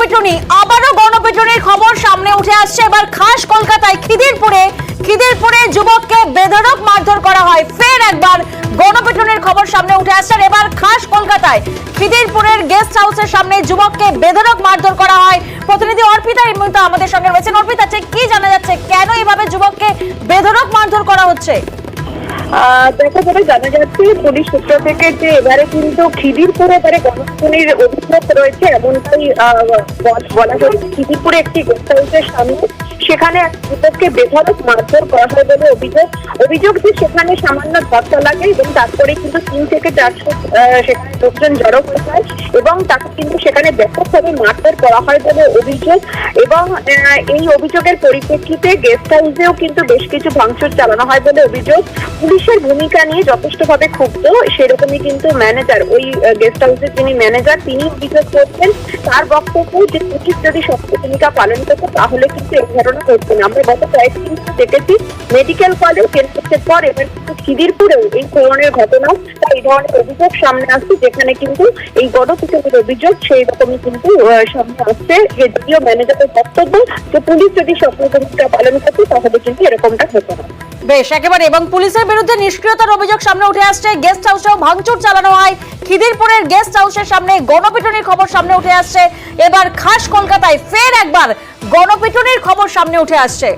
গণপিটুনি, আবারও গণপিটুনির খবর সামনে উঠে আসছে। এবার খাস কলকাতায় খিদিরপুরে যুবককে বেধড়ক মারধর করা হয়। ফের একবার গণপিটুনির খবর সামনে উঠে আসছে। এবার খাস কলকাতায় খিদিরপুরের গেস্ট হাউসের সামনে যুবককে বেধড়ক মারধর করা হয়। প্রতিনিধি অর্পিতা এই মুহূর্তে আমাদের সঙ্গে রয়েছেন। অর্পিতা, কি জানা যাচ্ছে, কেন এইভাবে যুবককে বেধড়ক মারধর করা হচ্ছে? দেখা যাবে জানা যাচ্ছে পুলিশ সূত্র থেকে যে এবারে কিন্তু খিদিরপুরে এবারে গণপিটুনির অভিযোগ রয়েছে, এমনটাই বলা হয়েছে। খিদিরপুরে একটি গেস্ট হাউসের সামনে সেখানে এক যুবককে বেধড়ক মারধর করা হয় বলে অভিযোগ যে সেখানে সামান্য ধাক্কা লাগে এবং তারপরে কিন্তু 3 থেকে 400 সেখানে লোকজন জড়ো হয়ে যায় এবং তাকে কিন্তু সেখানে ব্যাপকভাবে মারধর করা হয় বলে অভিযোগ। এবং এই অভিযোগের পরিপ্রেক্ষিতে গেস্ট হাউসেও কিন্তু বেশ কিছু ভাঙচুর চালানো হয় বলে অভিযোগ। পুলিশের ভূমিকা নিয়ে যথেষ্টভাবে ক্ষুব্ধ, সেরকমই কিন্তু ম্যানেজার, ওই গেস্ট হাউসের যিনি ম্যানেজার, তিনি অভিযোগ করছেন। তার বক্তব্য যে পুলিশ যদি শক্ত ভূমিকা পালন করতো তাহলে কিন্তু এই ঘটনা ঘটতো না। আমরা গত কয়েকদিন দেখেছি মেডিকেল কলেজ কেন্দ্রের পর এবার কিন্তু খিদিরপুরেও এই ধরনের ঘটনা, এই ধরনের অভিযোগ সামনে আসছে, যেখানে কিন্তু এই গণপিটুনির অভিযোগ সেই রকমই কিন্তু সামনে আসছে। যদিও ম্যানেজারের বক্তব্য যে পুলিশ যদি শক্ত ভূমিকা পালন করতো তাহলে কিন্তু এরকমটা হতো না। বেশ, একেবারে। এবং পুলিশের বিরুদ্ধে নিষ্ক্রিয়তার অভিযোগ সামনে উঠে আসছে। গেস্ট হাউসেও ভাঙচুর চালানো হয়। খিদিরপুরের গেস্ট হাউসের সামনে গণপিটুনির খবর সামনে উঠে আসছে। এবার খাস কলকাতায় ফের একবার গণপিটুনির খবর সামনে উঠে আসছে।